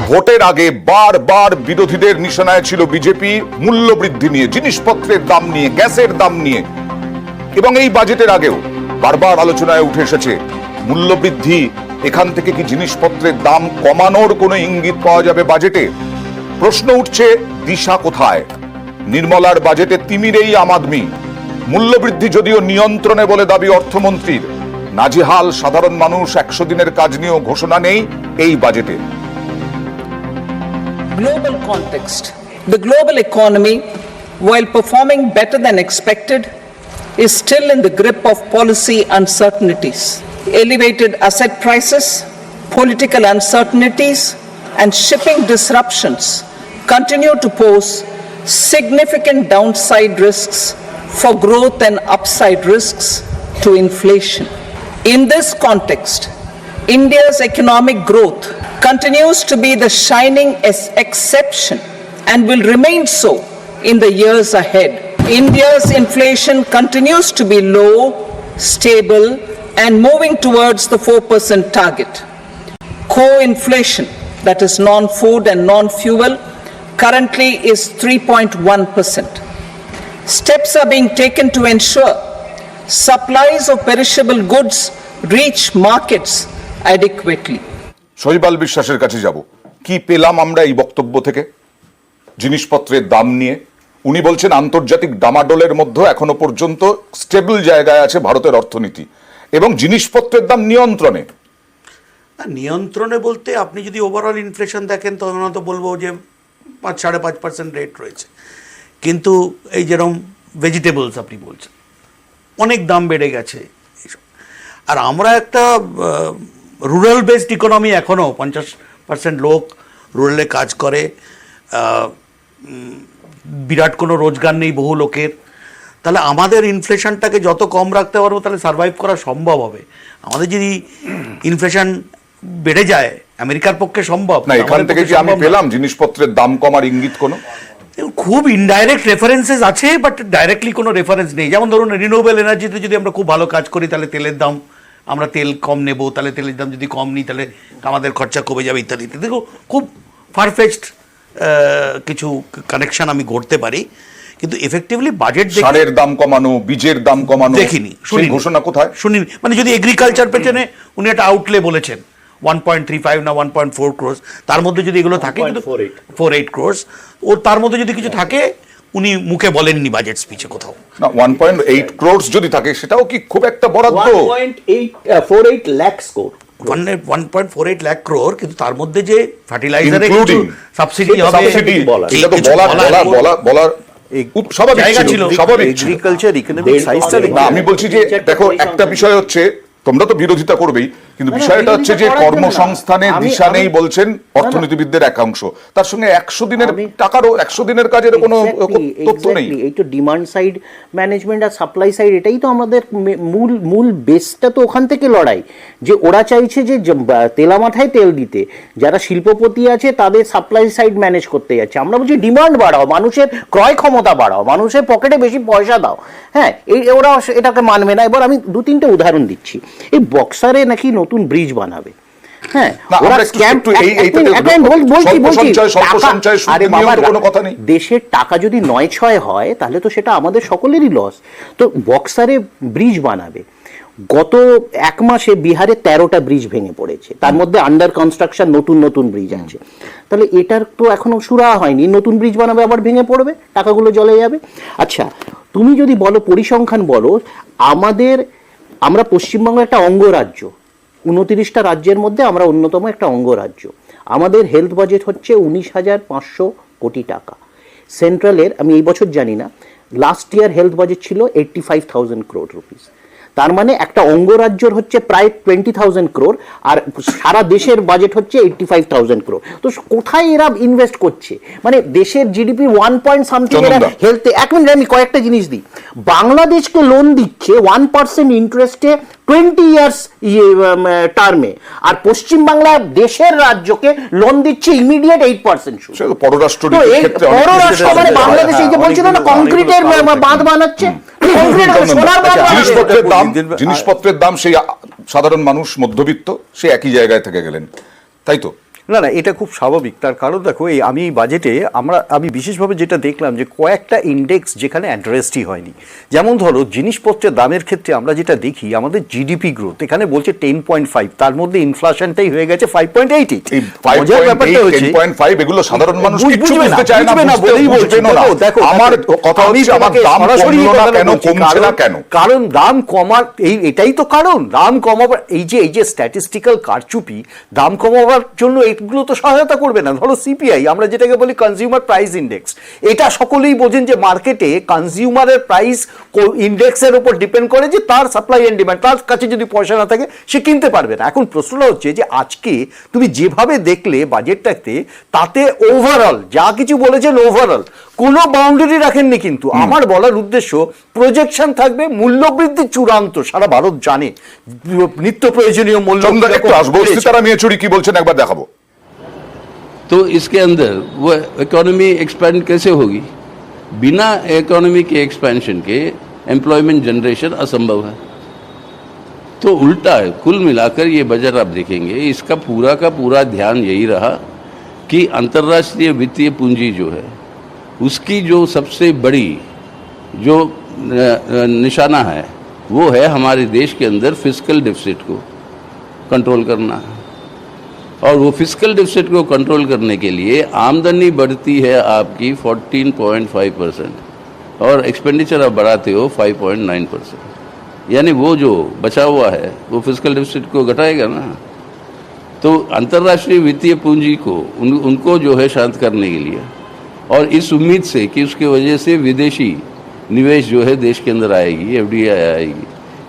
ভোটের আগে বারবার বিরোধীদের নিশানায় ছিল বিজেপি মূল্যবৃদ্ধি নিয়ে, জিনিসপত্রের দাম নিয়ে, গ্যাসের দাম নিয়ে, এবং এই বাজেটের আগেও বারবার আলোচনায় উঠে এসেছে মূল্যবৃদ্ধি। এখান থেকে কি জিনিসপত্রের দাম কমানোর কোনো ইঙ্গিত পাওয়া যাবে বাজেটে? প্রশ্ন উঠছে দিশা কোথায়? নির্মলার বাজেটে তিমিরেই আম আদমি। মূল্যবৃদ্ধি যদিও নিয়ন্ত্রণে বলে দাবি অর্থমন্ত্রীর, নাজেহাল সাধারণ মানুষ। 100 দিনের কাজ নিয়েও ঘোষণা নেই এই বাজেটে। Global context. The global economy, while performing better than expected, is still in the grip of policy uncertainties. Elevated asset prices, political uncertainties, and shipping disruptions continue to pose significant downside risks for growth and upside risks to inflation. In this context, India's economic growth continues to be the shining exception and will remain so in the years ahead. India's inflation continues to be low, stable, and moving towards the 4% target. Core inflation, that is non-food and non-fuel, currently is 3.1%. Steps are being taken to ensure supplies of perishable goods reach markets adequately. শৈবাল বিশ্বাসের কাছে যাব। কি পেলাম আমরা এই বক্তব্য থেকে জিনিসপত্রের দাম নিয়ে? উনি বলছেন আন্তর্জাতিক ডামাডোলের মধ্যে এখনো পর্যন্ত স্টেবল জায়গায় আছে ভারতের অর্থনীতি এবং জিনিসপত্রের দাম নিয়ন্ত্রণে। নিয়ন্ত্রণে বলতে আপনি যদি ওভারঅল ইনফ্লেশন দেখেন তখন তো বলবো যে 5-5.5% রেট রয়েছে, কিন্তু এই যেরকম ভেজিটেবলস আপনি বলছেন অনেক দাম বেড়ে গেছে। আর আমরা একটা রুরাল বেসড ইকোনমি, এখনও 50% লোক রুরালে কাজ করে, বিরাট কোনো রোজগার নেই বহু লোকের। তাহলে আমাদের ইনফ্লেশনটাকে যত কম রাখতে পারবো তাহলে সার্ভাইভ করা সম্ভব হবে। আমাদের যদি ইনফ্লেশন বেড়ে যায় আমেরিকার পক্ষে সম্ভব না। এখান থেকে কি আমি পেলাম জিনিসপত্রের দাম কমার ইঙ্গিত কোনো? খুব ইনডাইরেক্ট রেফারেন্সেস আছে, বাট ডাইরেক্টলি কোনো রেফারেন্স নেই। যেমন ধরুন রিনিউয়েবল এনার্জিতে যদি আমরা খুব ভালো কাজ করি তাহলে তেলের দাম, আমরা তেল কম নেব, তাহলে তেলের দাম যদি কম নিই তাহলে আমাদের খরচা কমে যাবে ইত্যাদি ইত্যাদি। দেখো খুব ফারফেচড কিছু কানেকশন আমি করতে পারি, কিন্তু এফেক্টিভলি বাজেট সারের দাম কমানো, বীজের দাম কমানো দেখিনি, সেই ঘোষণা কোথায় শুনিনি। মানে যদি এগ্রিকালচার পেছনে উনি একটা আউটলে বলেছেন 1.35 না 1.4 crores, তার মধ্যে যদি এগুলো থাকে, 48 crores, ও তার মধ্যে যদি কিছু থাকে উনি মুখে বলেননি বাজেট স্পিচে কোথাও। না 1.8 crores যদি থাকে সেটাও কি খুব একটা বরাদ্দ? 1.48 lakh crore 1.48 lakh crore, কিন্তু তার মধ্যে যে ফার্টিলাইজারে কিছু সাবসিডি হবে এটা তো বলার জায়গা ছিল, স্বাভাবিক। এগ্রিকালচার ইকোনমিক সাইজটা আমি বলছি যে দেখো একটা বিষয় হচ্ছে, তোমরা তো বিরোধিতা করবেই, কিন্তু বিষয়টা হচ্ছে যে কর্মসংস্থানের দিশা নেই বলছেন অর্থনীতিবিদদের একাংশ, তার সঙ্গে 100 দিনের টাকারও 100 দিনের কাজের কোনো তথ্য নেই। এই তো ডিমান্ড সাইড ম্যানেজমেন্ট আর সাপ্লাই সাইড, এটাই তো আমাদের মূল বেসটা তো ওখান থেকে লড়াই। যে ওরা চাইছে যে তেলা মাথায় তেল দিতে, যারা শিল্পপতি আছে তাদের সাপ্লাই সাইড ম্যানেজ করতে যাচ্ছে। আমরা বলছি ডিমান্ড বাড়াও, মানুষের ক্রয় ক্ষমতা বাড়াও, মানুষের পকেটে বেশি পয়সা দাও। হ্যাঁ, ওরা এটাকে মানবে না। এবার আমি 2-3টে উদাহরণ দিচ্ছি। এই বক্সারে নাকি নতুন ব্রিজ বানাবে। হ্যাঁ, দেশের টাকা যদি 9-6 হয় তাহলে তো সেটা আমাদের সকলেরই লস। তো বক্সারে ব্রিজ বানাবে। গত 1 মাসে বিহারে 13টা ব্রিজ ভেঙে পড়েছে, তার মধ্যে আন্ডার কনস্ট্রাকশন নতুন ব্রিজ আছে। তাহলে এটার তো এখনো সুরা হয়নি, নতুন ব্রিজ বানাবে আবার ভেঙে পড়বে, টাকাগুলো জলে যাবে। আচ্ছা, তুমি যদি বলো পরিসংখ্যান বলো, আমরা পশ্চিমবঙ্গ একটা অঙ্গরাজ্য, 29টা রাজ্যের মধ্যে আমরা অন্যতম একটা অঙ্গরাজ্য। আমাদের হেলথ বাজেট হচ্ছে 19,500 কোটি টাকা। সেন্ট্রালের আমি এই বছর জানি না, লাস্ট ইয়ার হেলথ বাজেট ছিল 85,000 crore রুপিস। তার মানে একটা অঙ্গরাজ্যর হচ্ছে প্রায় 20,000 crore, আর সারা দেশের বাজেট হচ্ছে 85,000 crore। তো কোথায় এরা ইনভেস্ট করছে? মানে দেশের জিডিপি 1 পয়েন্ট সামথিং এরা হেলথে। 1 মিনিট আমি কয়েকটা জিনিস দিই। বাংলাদেশকে লোন দিচ্ছে 1% ইন্টারেস্টে 20 ইয়ার্স টার্মে, আর পশ্চিমবাংলা দেশের রাজ্যকে লোন দিচ্ছে ইমিডিয়েট 8% সুদ। পররাষ্ট্র মানে বাংলাদেশ এই যে বলছিল না কংক্রিটের বাঁধ বানাচ্ছে, জিনিসপত্রের দাম সেই সাধারণ মানুষ মধ্যবিত্ত সে একই জায়গায় থেকে গেলেন, তাই তো? না না, এটা খুব স্বাভাবিক। তার কারণ দেখো, আমি এই বাজেটে আমি বিশেষভাবে যেটা দেখলাম যে কয়েকটা ইন্ডেক্স যেখানে অ্যাড্রেসই হয়নি। যেমন ধরো জিনিসপত্রের দামের ক্ষেত্রে আমরা যেটা দেখি, আমাদের জিডিপি গ্রোথ এখানে বলছে 10.5, তার মধ্যে ইনফ্লেশনটাই হয়ে গেছে 5.8। এই 5.5 এগুলো সাধারণ মানুষ কিচ্ছু বুঝতে চায় না, বলেই বলছেন না। দেখো, আমার কথা হচ্ছে আমার দাম কমলো না কেন, কমছে না কেন? কারণ দাম কমার এটাই তো কারণ। দাম কমাবার এই যে স্ট্যাটিস্টিক্যাল কারচুপি, দাম কমাবার জন্য এগুলো তো সহায়তা করবে না। ধরো সিপিআই, আমরা যেটাকে বলি কনজিউমার প্রাইস ইন্ডেক্স, এটা সকলেই বোঝেন যে মার্কেটে কনজিউমারের প্রাইস ইন্ডেক্সের উপর ডিপেন্ড করে, যে তার সাপ্লাই এন্ড ডিমান্ড, তার কাছে যদি পয়সা না থাকে সে কিনতে পারবে না। এখন প্রশ্নটা হচ্ছে যে আজকে তুমি যেভাবে দেখলে বাজেটটাতে, তাতে ওভারঅল যা কিছু বলেছেন ওভারঅল কোনো বাউন্ডারি রাখেননি। কিন্তু আমার বলার উদ্দেশ্য, প্রজেকশন থাকবে মূল্যবৃদ্ধি চূড়ান্ত, সারা ভারত জানে নিত্য প্রয়োজনীয় মূল্য। একটু আসবো, সীতারাম ইয়েচুরি কি বলছেন একবার দেখাবো। तो इसके अंदर वो इकोनॉमी एक्सपेंड कैसे होगी? बिना इकोनॉमी के एक्सपेंशन के एम्प्लॉयमेंट जनरेशन असंभव है। तो उल्टा है, कुल मिलाकर ये बजट आप देखेंगे, इसका पूरा का पूरा ध्यान यही रहा कि अंतर्राष्ट्रीय वित्तीय पूंजी जो है, उसकी जो सबसे बड़ी जो निशाना है वो है हमारे देश के अंदर फिस्कल डिफिसिट को कंट्रोल करना है। और वो फिस्कल डिफिसिट को कंट्रोल करने के लिए आमदनी बढ़ती है आपकी 14.5% और एक्सपेंडिचर आप बढ़ाते हो 5.9%। यानी वो जो बचा हुआ है वो फिस्कल डिफिसिट को घटाएगा ना। तो अंतर्राष्ट्रीय वित्तीय पूंजी को उनको जो है शांत करने के लिए, और इस उम्मीद से कि उसके वजह से विदेशी निवेश जो है देश के अंदर आएगी, एफडीआई आएगी,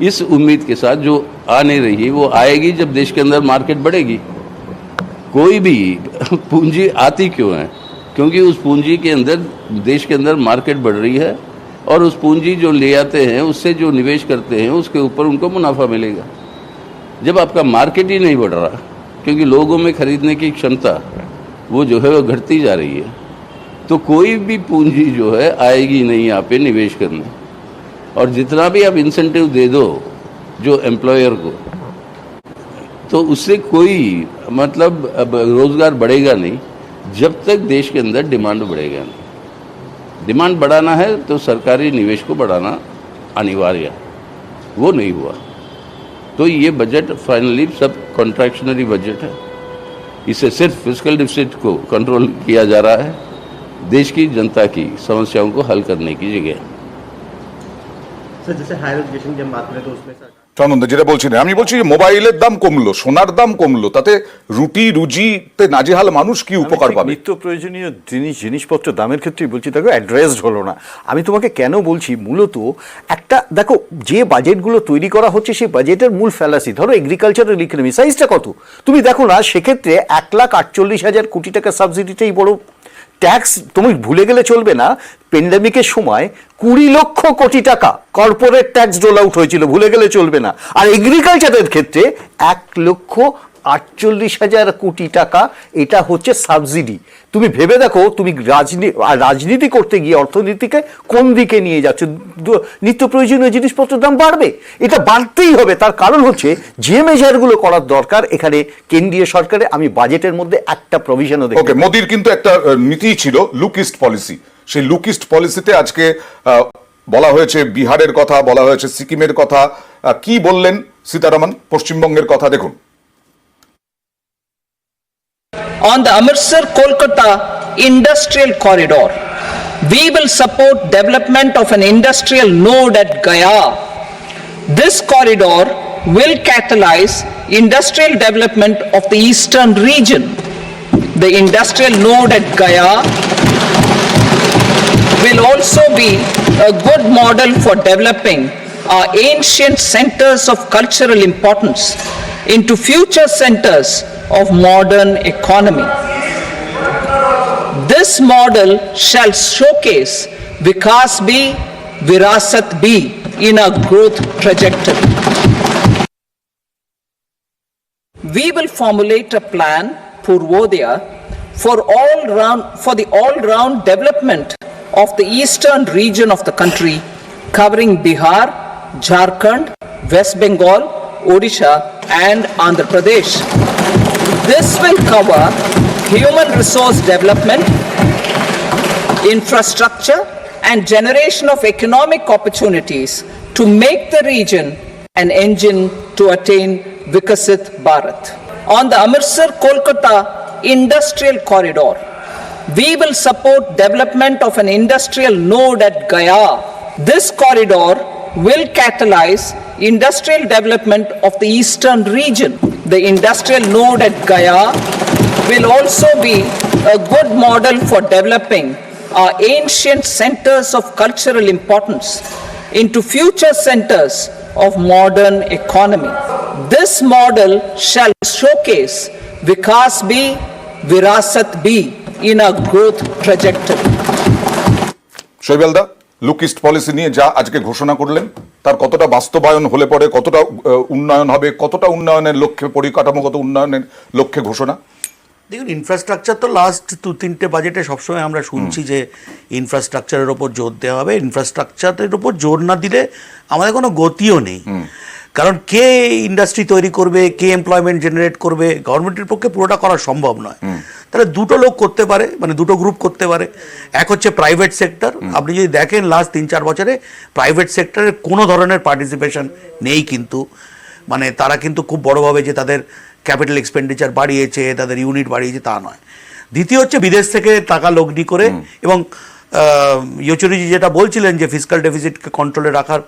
इस उम्मीद के साथ जो आ नहीं रही है वो आएगी जब देश के अंदर मार्केट बढ़ेगी। कोई भी पूंजी आती क्यों है? क्योंकि उस पूंजी के अंदर, देश के अंदर मार्केट बढ़ रही है, और उस पूंजी जो ले आते हैं उससे जो निवेश करते हैं उसके ऊपर उनको मुनाफा मिलेगा। जब आपका मार्केट ही नहीं बढ़ रहा, क्योंकि लोगों में खरीदने की क्षमता वो जो है वो घटती जा रही है, तो कोई भी पूंजी जो है आएगी नहीं यहाँ पे निवेश करने। और जितना भी आप इंसेंटिव दे दो जो एम्प्लॉयर को, तो उससे कोई मतलब रोजगार बढ़ेगा नहीं जब तक देश के अंदर डिमांड बढ़ेगा नहीं। डिमांड बढ़ाना है तो सरकारी निवेश को बढ़ाना अनिवार्य है, वो नहीं हुआ। तो ये बजट फाइनली सब कॉन्ट्रैक्शनरी बजट है। इससे सिर्फ फिस्कल डिफिसिट को कंट्रोल किया जा रहा है, देश की जनता की समस्याओं को हल करने की जगह। सर, जैसे हायर एजुकेशन की हम बात करें तो उसमें सर চন্দন যেটা বলছিলেন, আমি বলছি যে মোবাইলের দাম কমলো, সোনার দাম কমলো, তাতে রুটি রুজিতে নাজেহাল মানুষ কি উপকার পাবে? নিত্য প্রয়োজনীয় জিনিসপত্রের দামের ক্ষেত্রেই বলছি, দেখো অ্যাড্রেসড হলো না। আমি তোমাকে কেন বলছি, মূলত একটা দেখো, যে বাজেটগুলো তৈরি করা হচ্ছে সেই বাজেটের মূল ফ্যালাসি, ধরো এগ্রিকালচারাল ইকোনমি সাইজটা কত তুমি দেখো না, সেক্ষেত্রে 1,48,000 কোটি টাকা সাবসিডিটাই বড়। ট্যাক্স তুমি ভুলে গেলে চলবে না, প্যান্ডেমিকের সময় 20 লক্ষ কোটি টাকা কর্পোরেট ট্যাক্স রোল আউট হয়েছিল, ভুলে গেলে চলবে না। আর এগ্রিকালচারের ক্ষেত্রে 1,48,000 কোটি টাকা এটা হচ্ছে সাবসিডি। তুমি ভেবে দেখো, তুমি রাজনীতি করতে গিয়ে অর্থনীতিকে কোন দিকে নিয়ে যাচ্ছে। নিত্য প্রয়োজনীয় জিনিসপত্রের দাম বাড়বে, এটা বাড়তেই হবে। তার কারণ হচ্ছে যে মেজারগুলো করার দরকার এখানে কেন্দ্রীয় সরকারে, আমি বাজেটের মধ্যে একটা প্রভিশনও দেখি। ওকে, মোদির কিন্তু একটা নীতি ছিল লুক ইস্ট পলিসি। সেই লুক ইস্ট পলিসিতে আজকে বলা হয়েছে বিহারের কথা, বলা হয়েছে সিকিমের কথা। কি বললেন সীতারামন পশ্চিমবঙ্গের কথা দেখুন। On the Amritsar-Kolkata industrial corridor, we will support development of an industrial node at Gaya. This corridor will catalyze industrial development of the eastern region. The industrial node at Gaya will also be a good model for developing our ancient centers of cultural importance into future centers of modern economy. This model shall showcase Vikas B, Virasat B in our growth trajectory. We will formulate a plan, Purvodaya, for the all-round development of the eastern region of the country, covering Bihar, Jharkhand, West Bengal, Odisha and Andhra Pradesh. This will cover human resource development, infrastructure, and generation of economic opportunities to make the region an engine to attain Vikasit Bharat. On the Amritsar-Kolkata industrial corridor, we will support development of an industrial node at Gaya. This corridor will catalyze industrial development of the eastern region. The industrial node at Gaya will also be a good model for developing our ancient centers of cultural importance into future centers of modern economy. This model shall showcase Vikas B, Virasat B in a growth trajectory. শৈবালদা, look east policy নিয়ে যা আজকে ঘোষণা করলেন তার কতটা বাস্তবায়ন হলে পরে কতটা উন্নয়ন হবে, কতটা উন্নয়নের লক্ষ্যে, পরিকাঠামোগত উন্নয়নের লক্ষ্যে ঘোষণা? দেখুন, ইনফ্রাস্ট্রাকচার তো লাস্ট 2-3টে বাজেটে সবসময় আমরা শুনছি যে ইনফ্রাস্ট্রাকচারের ওপর জোর দেওয়া হবে। ইনফ্রাস্ট্রাকচারের ওপর জোর না দিলে আমাদের কোনো গতিও নেই। কারণ কে ইন্ডাস্ট্রি তৈরি করবে, কে এমপ্লয়মেন্ট জেনারেট করবে, গভর্নমেন্টের পক্ষে পুরোটা করা সম্ভব নয়। তাহলে দুটো লোক করতে পারে, মানে দুটো গ্রুপ করতে পারে। এক হচ্ছে প্রাইভেট সেক্টর। আপনি যদি দেখেন লাস্ট 3-4 বছরে প্রাইভেট সেক্টরের কোনো ধরনের পার্টিসিপেশন নেই, কিন্তু মানে তারা কিন্তু খুব বড়োভাবে যে তাদের ক্যাপিটাল এক্সপেন্ডিচার বাড়িয়েছে, তাদের ইউনিট বাড়িয়েছে, তা নয়। দ্বিতীয় হচ্ছে বিদেশ থেকে টাকা লগ্নি করে, এবং ইয়েচুরিজি যেটা বলছিলেন যে ফিসকাল ডেফিসিটকে কন্ট্রোলে রাখার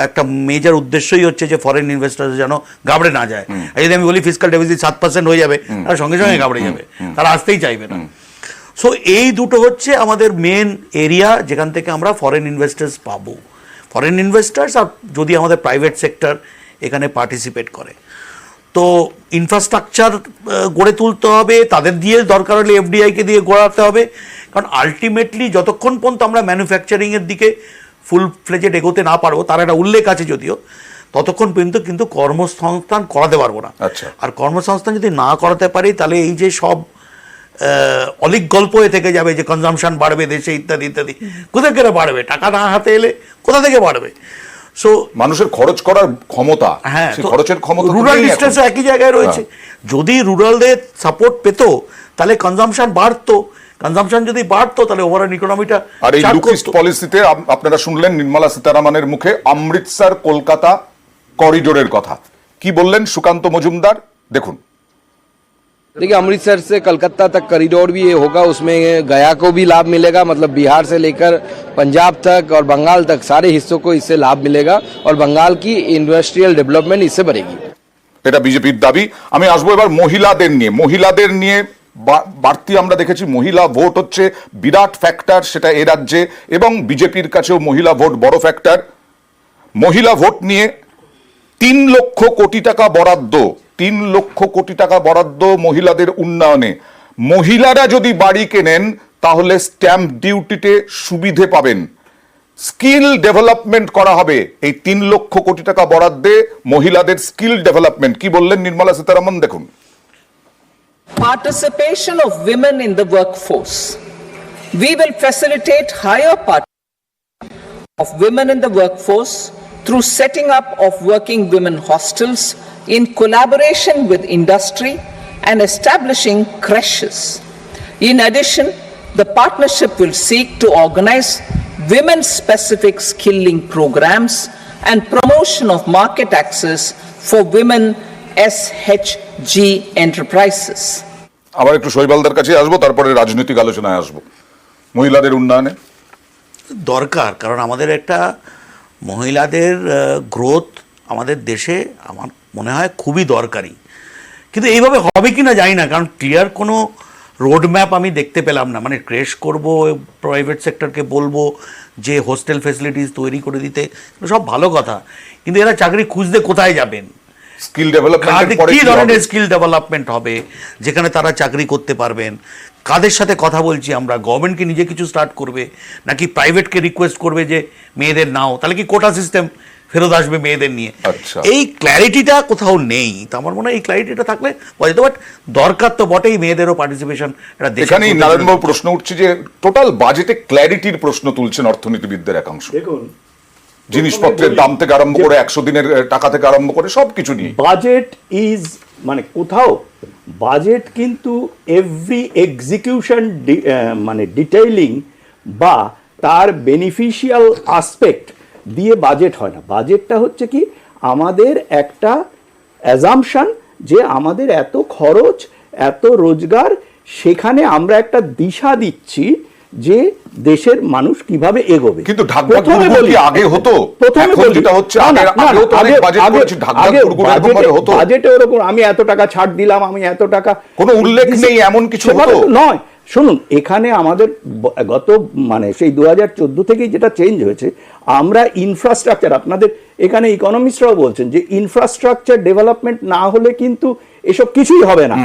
একটা মেজর উদ্দেশ্যই হচ্ছে যে ফরেন ইনভেস্টার যেন গাবড়ে না যায়। আর যদি আমি বলি ফিসকাল ডেফিসিট 7% হয়ে যাবে, তারা সঙ্গে সঙ্গে গাবড়ে যাবে, তারা আসতেই চাইবে না। সো এই দুটো হচ্ছে আমাদের মেন এরিয়া যেখান থেকে আমরা ফরেন ইনভেস্টার্স পাবো। ফরেন ইনভেস্টার্স আর যদি আমাদের প্রাইভেট সেক্টর এখানে পার্টিসিপেট করে, তো ইনফ্রাস্ট্রাকচার গড়ে তুলতে হবে, তাদের দিয়ে দরকার হলে এফডিআইকে দিয়ে গড়াতে হবে। কারণ আলটিমেটলি যতক্ষণ পর্যন্ত আমরা ম্যানুফ্যাকচারিংয়ের দিকে ফুল ফ্লেজেড এগোতে না পারবো, তার একটা উল্লেখ আছে যদিও, ততক্ষণ পর্যন্ত কিন্তু কর্মসংস্থান করাতে পারবো না। আর কর্মসংস্থান যদি না করাতে পারি, তাহলে এই যে সব অলিক গল্প হয়ে থেকে যাবে যে কনজামশন বাড়বে দেশে ইত্যাদি ইত্যাদি, কোথা থেকে বাড়বে? টাকা না হাতে এলে কোথা থেকে বাড়বে? সো মানুষের খরচ করার ক্ষমতা, হ্যাঁ, খরচের ক্ষমতা রুরাল ডিস্ট্রেসও একই জায়গায় রয়েছে। যদি রুরালদের সাপোর্ট পেত তাহলে কনজামশন বাড়তো, কনজামশন যদি বাড়তো তাহলে ওভারঅল ইকোনমিটা। আর এই লুক ইস্ট পলিসিতে আপনারা শুনলেন নির্মলা সীতারামনের মুখে অমৃতসর কলকাতা করিডোরের কথা। কি বললেন সুকান্ত মজুমদার, দেখুন। देखिए, अमृतसर से कलकत्ता तक कॉरिडोर भी ये होगा, उसमें गया को भी लाभ मिलेगा, मतलब बिहार से लेकर पंजाब तक और बंगाल तक सारे हिस्सों को इससे लाभ मिलेगा और बंगाल की इंडस्ट्रियल डेवलपमेंट इससे बढ़ेगी। এটা বিজেপির দাবি। আমি আসবো এবার মহিলাদের নিয়ে বাড়তি আমরা দেখেছি মহিলা ভোট হচ্ছে বিরাট ফ্যাক্টর, সেটা এ রাজ্যে, এবং বিজেপির কাছেও মহিলা ভোট বড় ফ্যাক্টর। মহিলা ভোট নিয়ে 3 লক্ষ কোটি টাকা বরাদ্দ, 3 লক্ষ কোটি টাকা বরাদ্দ মহিলাদের উন্নয়নে। মহিলারা যদি বাড়ি কেনেন তাহলে স্ট্যাম্প ডিউটিতে সুবিধে পাবেন। স্কিল ডেভেলপমেন্ট করা হবে এই 3 লক্ষ কোটি টাকা বরাদ্দে, মহিলাদের স্কিল ডেভেলপমেন্ট। কি বললেন নির্মলা সীতারামন, দেখুন। Participation of women in the workforce. We will facilitate higher participation of women in the workforce through setting up of working women hostels in collaboration with industry and establishing creches. In addition, the partnership will seek to organize women-specific skilling programs and promotion of market access for women SHG enterprises. আবার একটু শৈবালদার কাছে আসবো, তারপরে রাজনৈতিক আলোচনায় আসবো। মহিলাদের উন্নয়নে দরকার, কারণ আমাদের একটা মহিলাদের গ্রোথ আমাদের দেশে আমার মনে হয় খুবই দরকারি। কিন্তু এইভাবে হবে কি না জানি না, কারণ ক্লিয়ার কোনো রোড ম্যাপ আমি দেখতে পেলাম না। মানে ক্রেশ করব, প্রাইভেট সেক্টরকে বলবো যে হোস্টেল ফেসিলিটিস তৈরি করে দিতে, সব ভালো কথা, কিন্তু এরা চাকরি খুঁজতে কোথায় যাবেন? স্কিল ডেভেলপমেন্ট, কি ধরনের স্কিল ডেভেলপমেন্ট হবে যেখানে তারা চাকরি করতে পারবেন? কাদের সাথে কথা বলছি আমরা? গভর্নমেন্ট কি নিজে কিছু স্টার্ট করবে, নাকি প্রাইভেটকে রিকোয়েস্ট করবে যে মেয়েদের নাও? তাহলে কি কোটা সিস্টেম ফেরত আসবে মেয়েদের নিয়ে? এই ক্ল্যারিটিটা কোথাও নেই। তো আমার মনে হয় এই ক্ল্যারিটিটা থাকলে বলতে, বাট দরকার তো বটেই মেয়েদেরও পার্টিসিপেশন। এখানেই নারায়ণবাবু প্রশ্ন উঠছে যে টোটাল বাজেটে ক্ল্যারিটির প্রশ্ন তুলছেন অর্থনীতিবিদদের একাংশ। দেখুন, জিনিসপত্রের দাম থেকে আরম্ভ করে 100 দিনের টাকা থেকে আরম্ভ করে সবকিছু নিয়ে। বাজেট ইজ মানে কোথাও বাজেট কিন্তু এভরি এক্সিকিউশন মানে ডিটেইলিং বা তার বেনিফিশিয়াল আসপেক্ট দিয়ে বাজেট হয় না। বাজেটটা হচ্ছে কি আমাদের একটা অ্যাজাম্পশন যে আমাদের এত খরচ এত রোজগার, সেখানে আমরা একটা দিশা দিচ্ছি যে দেশের মানুষ কিভাবে এগোবে। কিন্তু ঢাকঢাক গুড়গুড় কি আগে হতো? এখন যেটা হচ্ছে আগেও তো অনেক বাজেট করেছি, ঢাকঢাক গুড়গুড় এরকম ভাবে হতো। বাজেটে ওরকম আমি এত টাকা ছাড় দিলাম, আমি এত টাকা, কোনো উল্লেখ নেই এমন কিছু হতো নয়। শুনুন, এখানে আমাদের গত মানে সেই 2014 থেকেই যেটা চেঞ্জ হয়েছে, আমরা ইনফ্রাস্ট্রাকচার, আপনাদের এখানে ইকোনমিস্টরাও বলছেন যে ইনফ্রাস্ট্রাকচার ডেভেলপমেন্ট না হলে কিন্তু এসব কিছুই হবে না।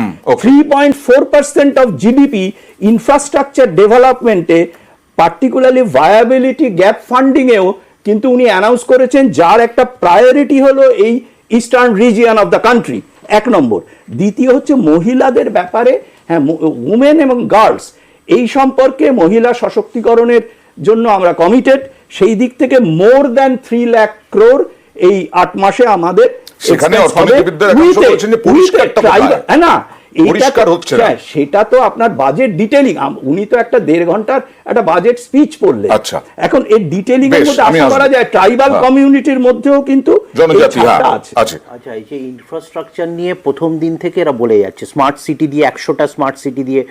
3.4% অফ জিডিপি ইনফ্রাস্ট্রাকচার ডেভেলপমেন্টে, পার্টিকুলারলি ভায়াবিলিটি গ্যাপ ফান্ডিং এও কিন্তু উনি অ্যানাউন্স করেছেন, যার একটা প্রায়োরিটি হলো এই eastern region of the country, 1 নম্বর। দ্বিতীয় হচ্ছে মহিলাদের ব্যাপারে, হ্যাঁ, উমেন এবং গার্লস এই সম্পর্কে মহিলা সশক্তিকরণের জন্য আমরা কমিটেড। সেই দিক থেকে মোর দ্যান 3 লাখ ক্রোর এই 8 মাসে আমাদের সেখানে অর্থনীতিবিদদের একাংশ বলছেন যে পরিষ্কারটা কোথায়? না, পরিষ্কার হচ্ছে না। সেটা তো আপনার বাজেট ডিটেইলিং, উনি তো একটা 1.5 ঘন্টার একটা বাজেট স্পিচ পড়লেন। আচ্ছা, এখন এই ডিটেইলিং এর মধ্যে আশা করা যায় ট্রাইবাল কমিউনিটির মধ্যেও কিন্তু জনজাতি আছে। আচ্ছা, এই যে ইনফ্রাস্ট্রাকচার নিয়ে প্রথম দিন থেকে এরা বলে যাচ্ছে, স্মার্ট সিটি দিয়ে 100টা স্মার্ট সিটি দিয়ে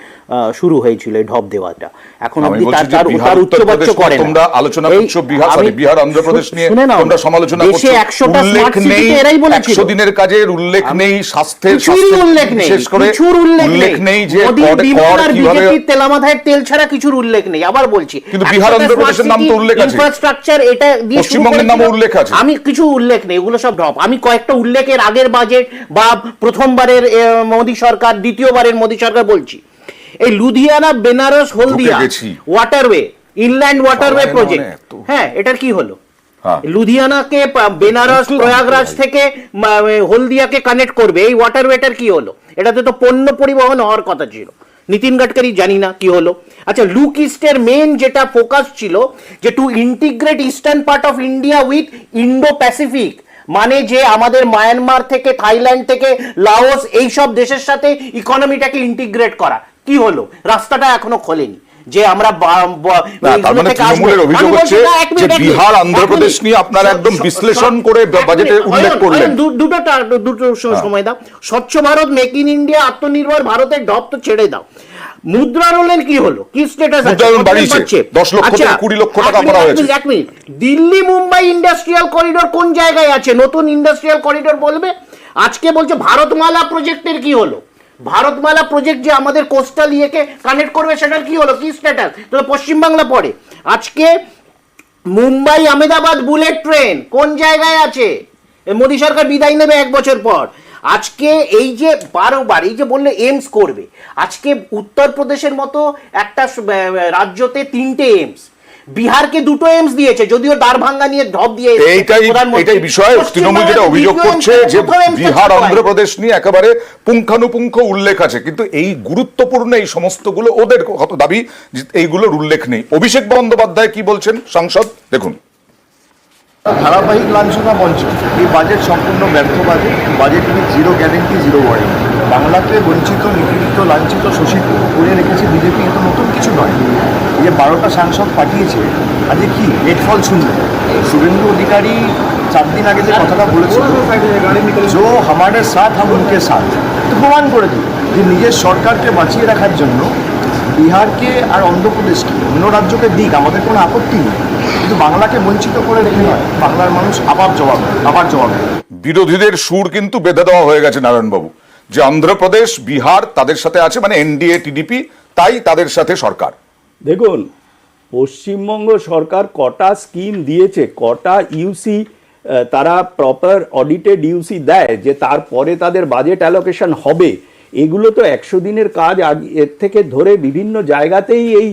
শুরু হয়েছিল এই ঢপ দেওয়াটা, এখন অবধি তার উচ্চবাচ্য করে না। তোমরা আলোচনা করছো বিহার অন্ধ্রপ্রদেশ নিয়ে, তোমরা সমালোচনা করছো, দেশে 100টা স্মার্ট সিটি এরাই বলেছিল। 100 দিনের কাজের উল্লেখ নেই, স্বাস্থ্যের উল্লেখ নেই, বিশেষ করে উল্লেখ নেই যে বিজেপির তেলামাথায় তেল ছাড়া কিছুর উল্লেখ নেই। আবার বলছি, কিন্তু বিহার অন্ধ্রপ্রদেশের নাম তো উল্লেখ আছে, ইনফ্রাস্ট্রাকচার এটা দিয়ে পশ্চিমবঙ্গের নামও উল্লেখ আছে। আমি কিছু উল্লেখ নেই, এগুলো সব ড্রপ। আমি কয়েকটা উল্লেখের আগের বাজেট বা প্রথমবারের মোদী সরকার, দ্বিতীয়বারের মোদী সরকার বলছি। এই লুধিয়ানা বেনারস হলদিয়া ওয়াটারওয়ে, ইনল্যান্ড ওয়াটারওয়ে প্রজেক্ট, হ্যাঁ, এটার কি হলো? লুধিয়ানাকে বেনারস প্রয়াগরাজ থেকে হলদিয়াকে কানেক্ট করবে, এই ওয়াটারওয়েটার কি হলো? এটাতে তো পণ্য পরিবহন হওয়ার কথা ছিল। নীতিন গডকরি জানি না কি হলো। আচ্ছা, লুক ইস্টের মেন যেটা ফোকাস ছিল যে two integrate eastern part of India with Indo Pacific, মানে যে আমাদের মায়ানমার থেকে, থাইল্যান্ড থেকে, লাওস এই সব দেশের সাথে ইকোনমিটাকে ইন্টিগ্রেট করা, কি হলো? রাস্তাটা এখনো খোলেনি যে আমরা তৃণমূলের অভিযোগ হচ্ছে যে বিহার অন্ধ্রপ্রদেশ নিয়ে আপনারা একদম বিশ্লেষণ করে বাজেটে উল্লেখ করলেন। দুটো সময় দাও। স্বচ্ছ ভারত, মেক ইন ইন্ডিয়া, আত্মনির্ভর ভারতের ঢপ তো ছেড়ে দাও। মুদ্রা রোলের কি হলো? কি স্ট্যাটাস আছে? 10 লক্ষ থেকে 20 লক্ষ টাকা করা হয়েছে। 1 minute, Delhi Mumbai industrial corridor কোন জায়গায় আছে? নতুন ইন্ডাস্ট্রিয়াল করিডোর বলবে। আজকে বলছে ভারতমালা প্রজেক্টের কি হলো? ভারতমালা প্রজেক্ট যে আমাদের কোস্টাল ইয়েকে কানেক্ট করবে, সেটার কি হলো? কি স্ট্যাটাস? তো পশ্চিমবাংলা পড়ে। আজকে মুম্বাই আহমেদাবাদ বুলেট ট্রেন কোন জায়গায় আছে? মোদী সরকার বিদায় নেবে 1 বছর পর। আজকে এই যে বারবার এই যে বললে এইমস করবে, আজকে উত্তরপ্রদেশের মতো একটা রাজ্যতে 3টে এইমস, বিহারকে 2টো এইমস দিয়েছে, যদিও দারভাঙ্গা নিয়ে ঢপ দিয়ে। এইটাই বিষয়। তৃণমূল যেটা অভিযোগ করছে যে বিহার অন্ধ্রপ্রদেশ নিয়ে একেবারে পুঙ্খানুপুঙ্খ উল্লেখ আছে, কিন্তু এই গুরুত্বপূর্ণ এই সমস্তগুলো ওদের কত দাবি এইগুলোর উল্লেখ নেই। অভিষেক বন্দ্যোপাধ্যায় কি বলছেন সাংসদ, দেখুন। ধারাবাহিক লাঞ্ছনা মঞ্চ, এই বাজেট সম্পূর্ণ ব্যর্থ বাজেট। বাজেট নিয়ে জিরো গ্যারেন্টি, জিরো ওয়ারেন্টি। বাংলাকে বঞ্চিত, নিপীড়িত, লাঞ্ছিত, শোষিত করে রেখেছে বিজেপি। এত নতুন কিছু নয়। এই যে 12টা সাংসদ পাঠিয়েছে, আজকে কি এর ফল শুনবে? শুভেন্দু অধিকারী 4 দিন আগে যে কথাটা বলেছিল, জো হামারে সাথ হাম উনকে সাথ, তো প্রমাণ করে দিল যে নিজের সরকারকে বাঁচিয়ে রাখার জন্য বিহারকে আর অন্ধ্রপ্রদেশকে, অন্য রাজ্যকে দিক, আমাদের কোনো আপত্তি নেই, কিন্তু বাংলাকে বঞ্চিত করে রেখে নয়। বাংলার মানুষ আবার জবাব দেবে। বিরোধীদের সুর কিন্তু বেঁধে দেওয়া হয়ে গেছে নারায়ণবাবু, যে অন্ধ্রপ্রদেশ, বিহার তাদের সাথে আছে, মানে এনডিএ টিডিপি, তাই তাদের সাথে সরকার। দেখুন, পশ্চিমবঙ্গ সরকার কটা স্কিম দিয়েছে, কটা ইউসি তারা প্রপার অডিটেড ইউসি দেয় যে তারপরে তাদের বাজেট অ্যালোকেশন হবে, এগুলো তো 100 দিনের কাজ। এর থেকে ধরে বিভিন্ন জায়গাতেই এই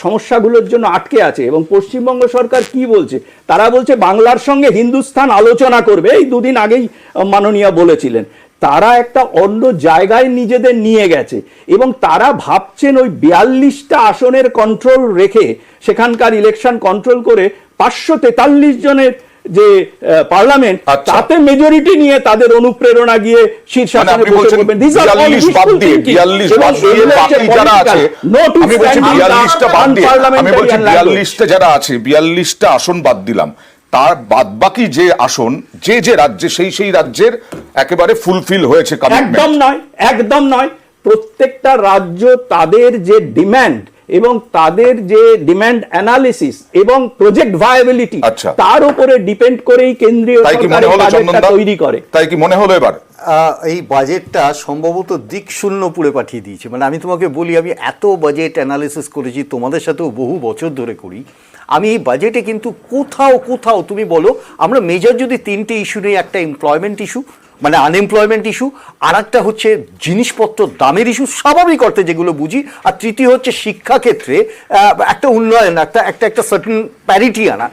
সমস্যাগুলোর জন্য আটকে আছে। এবং পশ্চিমবঙ্গ সরকার কি বলছে? তারা বলছে বাংলার সঙ্গে হিন্দুস্তান আলোচনা করবে। এই 2 দিন আগেই মাননীয়া বলেছিলেন। তারা একটা অন্য জায়গায় নিজেদের নিয়ে গেছে এবং তারা ভাবছেন ওই 42টা আসনের কন্ট্রোল রেখে, সেখানকার ইলেকশন কন্ট্রোল করে 543 জনের যে পার্লামেন্ট, আচ্ছা। তাতে মেজরিটি নিয়ে তাদের অনুপ্রেরণা গিয়ে মানে শীর্ষাসনে আপনি বসে বলছেন পড়বেন। These are all 42 বাদ wishful দিয়ে thinking. 42 এবং বাদ দিয়ে এগুলো হচ্ছে বাকি যারা আছে, political. No to আমি বলছি stand in the 42টা বাদ দিয়ে, আমি বলছি unparliamentary language. 42টা যারা আছে, 42টা আসন বাদ দিলাম, তার বাদ বাকি যে আসন যে যে রাজ্যে সেই রাজ্যের একেবারে ফুলফিল হয়েছে একদম কমিটমেন্ট। নয়, একদম নয়। প্রত্যেকটা রাজ্য তাদের যে ডিমান্ড এবং তাদের যে ডিমান্ড অ্যানালিসিস এবং প্রজেক্ট ভায়াবিলিটি, আচ্ছা। তার উপরে ডিপেন্ড করেই কেন্দ্রীয় তাই কি সরকার মনে এই হলো বাজেটটা চন্দনদা? তৈরি করে। তাই কি মনে হলো এবার? এই বাজেটটা সম্ভবত দিক শূন্য পুরে পাঠিয়ে দিয়েছে। মানে আমি তোমাকে বলি, আমি এত বাজেট অ্যানালিসিস করেছি, তোমাদের সাথেও বহু বছর ধরে করি। আমি এই বাজেটে কিন্তু কোথাও তুমি বলো, আমরা মেজর যদি 3টে ইস্যু নেই, একটা এমপ্লয়মেন্ট ইস্যু মানে আনএমপ্লয়মেন্ট ইস্যু, আর একটা হচ্ছে জিনিসপত্র দামের ইস্যু, স্বাভাবিক অর্থে যেগুলো বুঝি, আর তৃতীয় হচ্ছে শিক্ষাক্ষেত্রে একটা উন্নয়ন, একটা সার্টেন প্যারিটি আনা।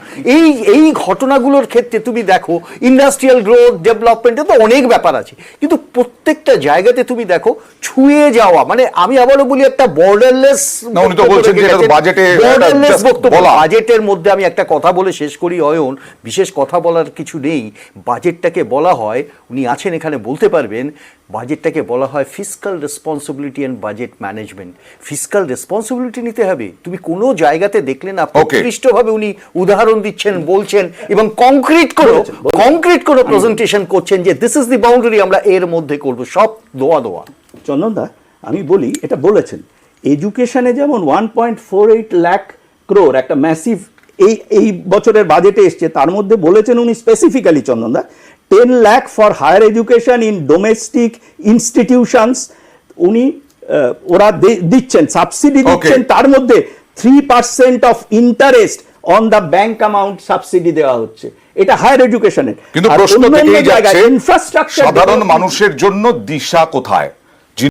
এই ঘটনাগুলোর ক্ষেত্রে তুমি দেখো ইন্ডাস্ট্রিয়াল গ্রোথ, ডেভেলপমেন্টে তো অনেক ব্যাপার আছে, কিন্তু প্রত্যেকটা জায়গাতে তুমি দেখো ছুঁয়ে যাওয়া, মানে আমি আবারও বলি একটা বর্ডারলেস না, উনি তো বলছেন যে এটা তো বাজেটে বর্ডারলেস just বক্তব্য। বলা। বাজেটের মধ্যে আমি একটা কথা বলে শেষ করি অয়ন, বিশেষ কথা বলার কিছু নেই। বাজেটটাকে বলা হয়, উনি আছেন এখানে বলতে পারবেন, বাজেটটাকে বলা হয় fiscal responsibility and budget management. Fiscal responsibility নিতে হবে। তুমি কোনো জায়গাতে দেখলে না প্রকৃষ্টভাবে উনি উদাহরণ দিচ্ছেন, বলছেন এবং কংক্রিট কোনো প্রেজেন্টেশন করছেন যে দিস ইজ দি বাউন্ডারি, আমরা এর মধ্যে করব, সব দোয়া। চন্দনদা, আমি বলি, এটা বলেছেন এডুকেশনে যেমন 1.48 লাখ ক্রোর একটা ম্যাসিভ এই বছরের বাজেটে এসছে, তার মধ্যে বলেছেন উনি স্পেসিফিক্যালি, চন্দনদা, 10 lakh for higher education in domestic institutions উনি ওরা দিচ্ছেন, সাবসিডি দিচ্ছেন, তার মধ্যে 3% of interest on the bank amount subsidy দেওয়া হচ্ছে। এটা হায়ার এডুকেশনের। কিন্তু প্রশ্ন থেকেই যাচ্ছে ইনফ্রাস্ট্রাকচার সাধারণ মানুষের জন্য দিশা কোথায়?